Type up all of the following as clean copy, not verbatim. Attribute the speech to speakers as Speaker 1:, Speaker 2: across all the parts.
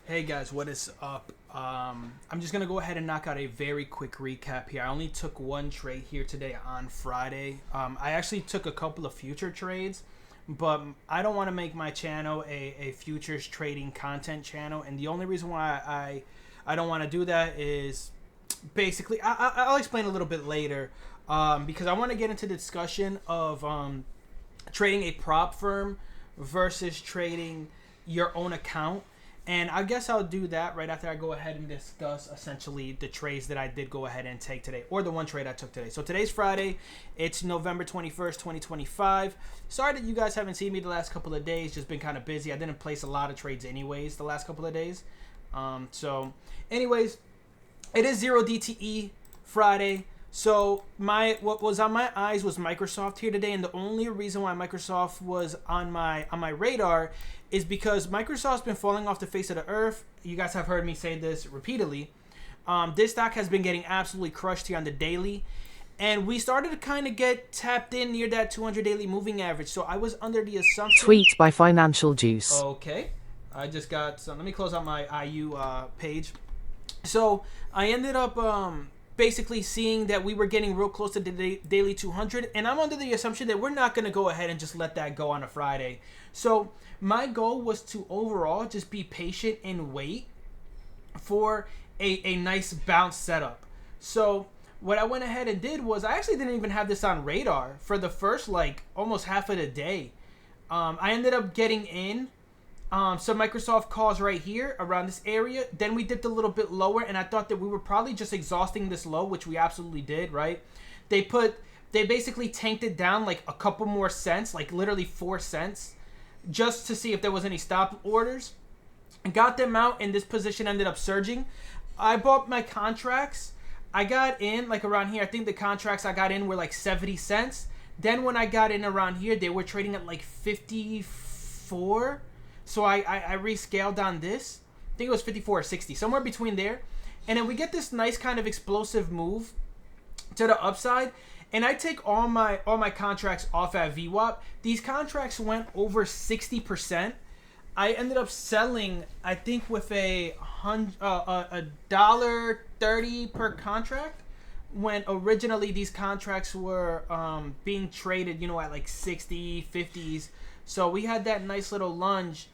Speaker 1: Hey guys, what is up? I'm just gonna go ahead and knock out a very quick recap here. I only took one trade here today on Friday. I actually took a couple of future trades, but I don't want to make my channel a futures trading content channel. And the only reason why I don't want to do that is basically I'll explain a little bit later, because I want to get into the discussion of trading a prop firm versus trading your own account. And I guess I'll do that right after I go ahead and discuss essentially the trades that I did go ahead and take today, or the one trade I took today. So today's Friday. It's November 21st, 2025. Sorry that you guys haven't seen me the last couple of days. Just been kind of busy. I didn't place a lot of trades anyways the last couple of days. So anyways, it is 0 DTE Friday. So what was on my eyes was Microsoft here today, and the only reason why Microsoft was on my radar is because Microsoft's been falling off the face of the earth. You guys have heard me say this repeatedly. This stock has been getting absolutely crushed here on the daily, and we started to kind of get tapped in near that 200 daily moving average. So I was under the assumption.
Speaker 2: Tweet by Financial Juice.
Speaker 1: Okay, I just got some. Let me close out my IU page. So I ended up basically seeing that we were getting real close to the daily 200, and I'm under the assumption that we're not going to go ahead and just let that go on a Friday. So my goal was to overall just be patient and wait for a nice bounce setup. So what I went ahead and did was I actually didn't even have this on radar for the first almost half of the day. I ended up getting in some Microsoft calls right here around this area. Then we dipped a little bit lower, and I thought that we were probably just exhausting this low, which we absolutely did, right? They basically tanked it down like a couple more cents, like literally 4 cents, just to see if there was any stop orders. Got them out, and this position ended up surging. I bought my contracts. I got in like around here. I think the contracts I got in were like 70 cents. Then when I got in around here, they were trading at like 54. So I rescaled on this. I think it was 54 or 60, somewhere between there. And then we get this nice kind of explosive move to the upside. And I take all my contracts off at VWAP. These contracts went over 60%. I ended up selling, I think, with a $1.30 per contract, when originally these contracts were being traded, at like 60, 50s. So we had that nice little lunge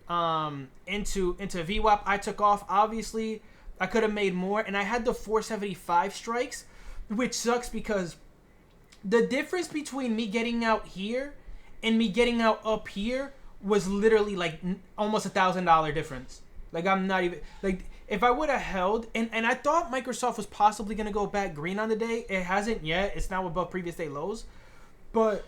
Speaker 1: into VWAP. I took off. Obviously, I could have made more, and I had the 475 strikes, which sucks because the difference between me getting out here and me getting out up here was literally like almost $1,000 difference. Like, I'm not even like, if I would have held, and I thought Microsoft was possibly gonna go back green on the day. It hasn't yet. It's now above previous day lows, but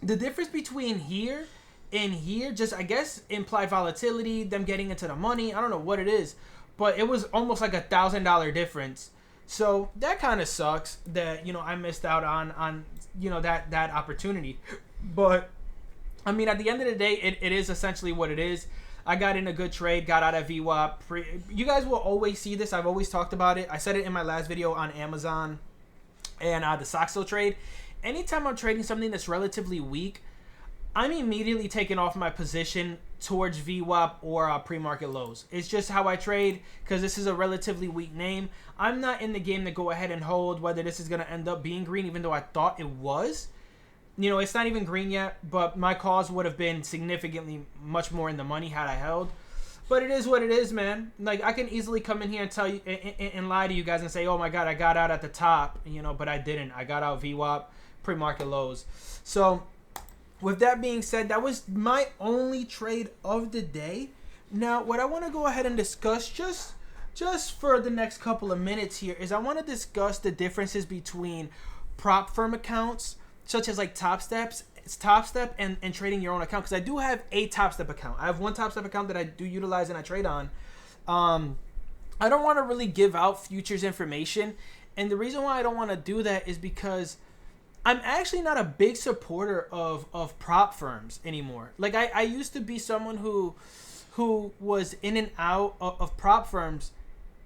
Speaker 1: the difference between here and here, just I guess implied volatility, them getting into the money. I don't know what it is, but it was almost like $1,000 difference. So that kind of sucks that I missed out on that opportunity. But I mean, at the end of the day, it is essentially what it is. I got in a good trade, got out of VWAP. You guys will always see this. I've always talked about it. I said it in my last video on Amazon and the Soxo trade. Anytime I'm trading something that's relatively weak, I'm immediately taking off my position towards VWAP or pre-market lows. It's just how I trade, because this is a relatively weak name. I'm not in the game to go ahead and hold whether this is going to end up being green, even though I thought it was. It's not even green yet, but my calls would have been significantly much more in the money had I held. But it is what it is, man. Like, I can easily come in here and tell you and lie to you guys and say, oh my God, I got out at the top, but I didn't. I got out VWAP, pre-market lows. So with that being said, that was my only trade of the day. Now, what I want to go ahead and discuss just for the next couple of minutes here is I want to discuss the differences between prop firm accounts, such as like Top Step and trading your own account, because I do have a Top Step account. I have one Top Step account that I do utilize and I trade on. I don't want to really give out futures information, and the reason why I don't want to do that is because I'm actually not a big supporter of prop firms anymore. Like, I used to be someone who was in and out of prop firms,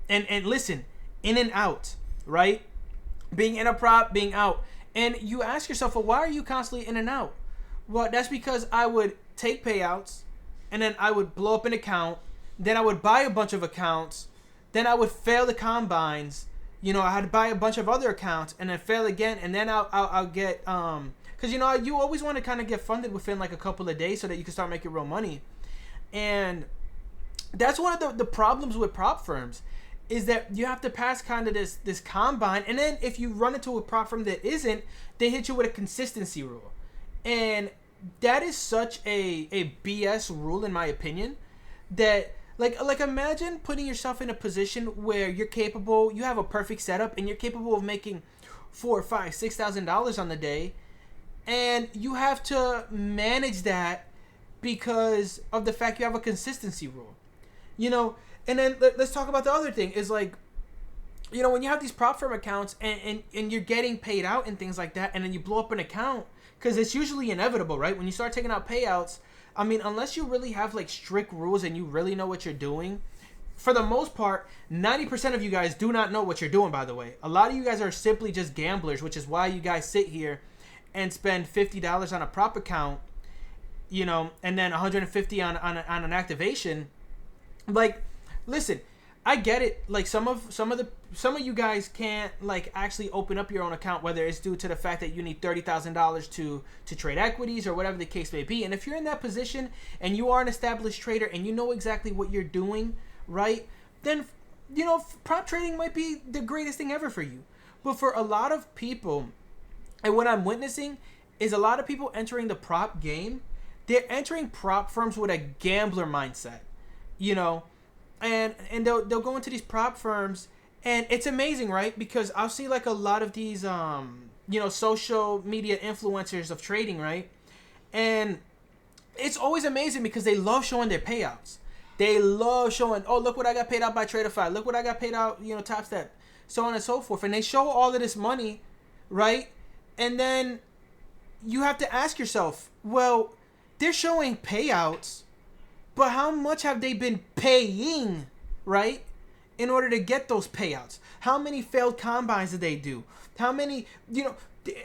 Speaker 1: and listen, in and out, right? Being in a prop, being out. And you ask yourself, well, why are you constantly in and out? Well, that's because I would take payouts, and then I would blow up an account, then I would buy a bunch of accounts, then I would fail the combines. You know, I had to buy a bunch of other accounts and then fail again, and then I'll get because you know you always want to kind of get funded within like a couple of days so that you can start making real money, and that's one of the problems with prop firms is that you have to pass kind of this combine, and then if you run into a prop firm that isn't, they hit you with a consistency rule, and that is such a BS rule in my opinion. That like imagine putting yourself in a position where you're capable, you have a perfect setup, and you're capable of making $4,000, $5,000, $6,000 on the day, and you have to manage that because of the fact you have a consistency rule, you know. And then let's talk about the other thing is like, you know, when you have these prop firm accounts and you're getting paid out and things like that, and then you blow up an account, because it's usually inevitable, right? When you start taking out payouts, I mean, unless you really have like strict rules and you really know what you're doing, for the most part, 90% of you guys do not know what you're doing, by the way. A lot of you guys are simply just gamblers, which is why you guys sit here and spend $50 on a prop account, you know, and then $150 on an activation. Like, listen, I get it. Like some of you guys can't like actually open up your own account, whether it's due to the fact that you need $30,000 to trade equities or whatever the case may be. And if you're in that position and you are an established trader and you know exactly what you're doing, right? Then you know prop trading might be the greatest thing ever for you. But for a lot of people, and what I'm witnessing is a lot of people entering the prop game, they're entering prop firms with a gambler mindset, you know. And they'll go into these prop firms, and it's amazing, right? Because I'll see like a lot of these you know, social media influencers of trading, right? And it's always amazing because they love showing their payouts. They love showing, oh, look what I got paid out by Traderify. Look what I got paid out, you know, Top Step, so on and so forth. And they show all of this money, right? And then you have to ask yourself, well, they're showing payouts, but how much have they been paying, right, in order to get those payouts? How many failed combines did they do? How many, you know,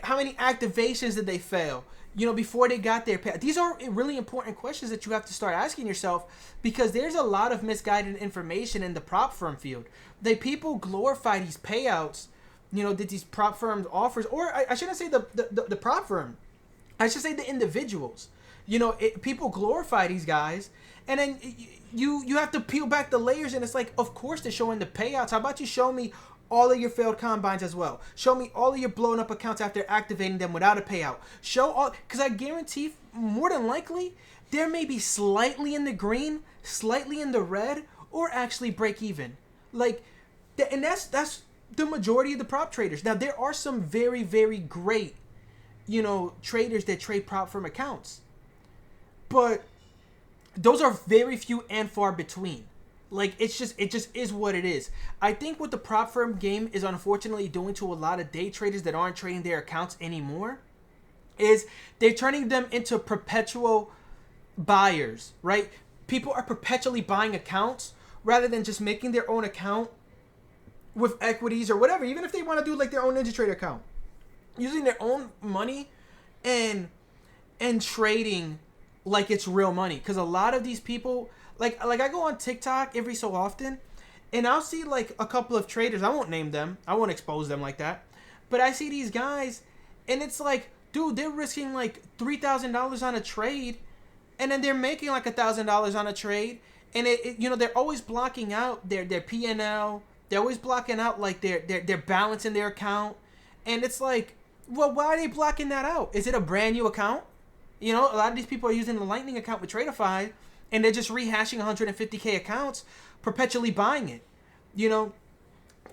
Speaker 1: how many activations did they fail, you know, before they got their payout? These are really important questions that you have to start asking yourself, because there's a lot of misguided information in the prop firm field. People glorify these payouts, you know, that these prop firms offers, or I shouldn't say the prop firm. I should say the individuals. You know, people glorify these guys, and then you have to peel back the layers, and it's like, of course they're showing the payouts. How about you show me all of your failed combines as well? Show me all of your blown up accounts after activating them without a payout. Show all, because I guarantee more than likely there may be slightly in the green, slightly in the red, or actually break even. Like, and that's the majority of the prop traders. Now there are some very, very great, you know, traders that trade prop firm accounts, but those are very few and far between. Like, it just is what it is. I think what the prop firm game is unfortunately doing to a lot of day traders that aren't trading their accounts anymore is they're turning them into perpetual buyers, right? People are perpetually buying accounts rather than just making their own account with equities or whatever. Even if they want to do like their own NinjaTrader account, using their own money and trading like it's real money. Because a lot of these people, like I go on TikTok every so often, and I'll see like a couple of traders. I won't name them, I won't expose them like that, but I see these guys, and it's like, dude, they're risking like $3,000 on a trade, and then they're making like $1,000 on a trade, and it you know, they're always blocking out their P&L. They're always blocking out like their balance in their account, and it's like, well, why are they blocking that out? Is it a brand new account? You know, a lot of these people are using the Lightning account with Traderify, and they're just rehashing 150K accounts, perpetually buying it. You know,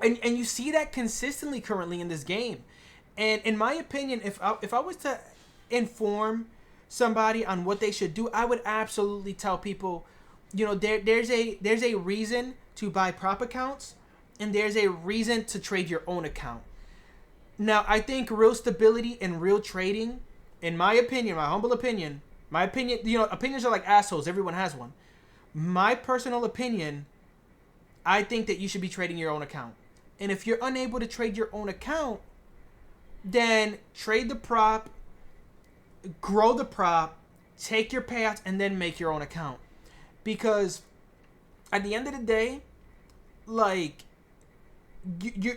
Speaker 1: and you see that consistently currently in this game. And in my opinion, if I was to inform somebody on what they should do, I would absolutely tell people, you know, there's a reason to buy prop accounts, and there's a reason to trade your own account. Now, I think real stability and real trading, in my opinion, my humble opinion, you know, opinions are like assholes. Everyone has one. My personal opinion, I think that you should be trading your own account. And if you're unable to trade your own account, then trade the prop, grow the prop, take your payouts, and then make your own account. Because at the end of the day, like,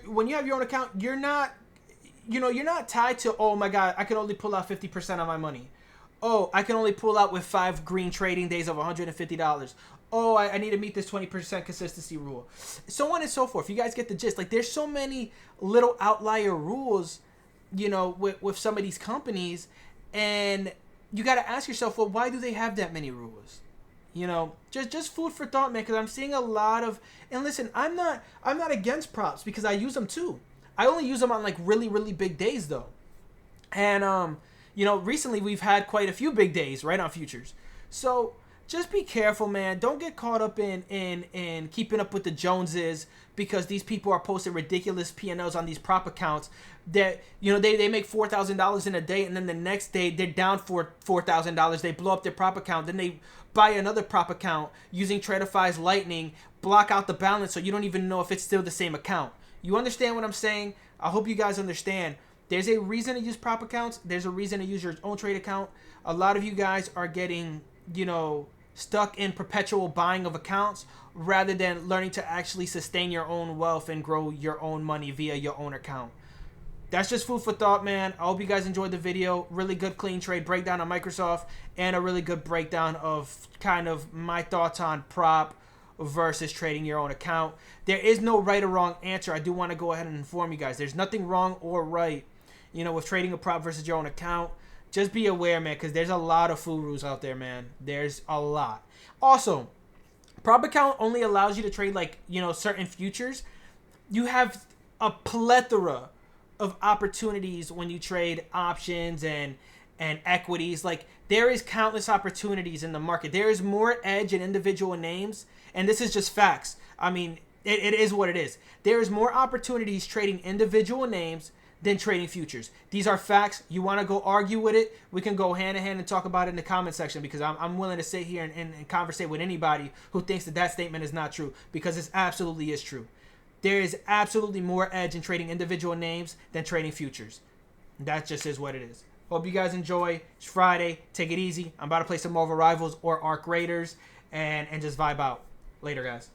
Speaker 1: when you have your own account, you're not, you're not tied to, oh my God, I can only pull out 50% of my money. Oh, I can only pull out with 5 green trading days of $150. Oh, I need to meet this 20% consistency rule. So on and so forth. You guys get the gist. Like, there's so many little outlier rules, with some of these companies. And you got to ask yourself, well, why do they have that many rules? Just food for thought, man, because I'm seeing a lot of, and listen, I'm not against props because I use them too. I only use them on like really, really big days though. And, recently we've had quite a few big days, right, on futures. So just be careful, man. Don't get caught up in keeping up with the Joneses because these people are posting ridiculous P&Ls on these prop accounts that, they make $4,000 in a day, and then the next day they're down for $4,000. They blow up their prop account. Then they buy another prop account using TradeFi's Lightning, block out the balance so you don't even know if it's still the same account. You understand what I'm saying? I hope you guys understand. There's a reason to use prop accounts. There's a reason to use your own trade account. A lot of you guys are getting, stuck in perpetual buying of accounts rather than learning to actually sustain your own wealth and grow your own money via your own account. That's just food for thought, man. I hope you guys enjoyed the video. Really good clean trade breakdown on Microsoft and a really good breakdown of kind of my thoughts on prop versus trading your own account. There is no right or wrong answer. I do want to go ahead and inform you guys. There's nothing wrong or right, with trading a prop versus your own account. Just be aware, man, because there's a lot of food rules out there, man. There's a lot. Also, prop account only allows you to trade like, certain futures. You have a plethora of opportunities when you trade options and equities. Like, there is countless opportunities in the market. There is more edge in individual names, and this is just facts. I mean, it is what it is. There is more opportunities trading individual names than trading futures. These are facts. You want to go argue with it, we can go hand in hand and talk about it in the comment section, because I'm willing to sit here and conversate with anybody who thinks that statement is not true, because it absolutely is true. There is absolutely more edge in trading individual names than trading futures. That just is what it is. Hope you guys enjoy. It's Friday. Take it easy. I'm about to play some Marvel Rivals or Arc Raiders and just vibe out. Later, guys.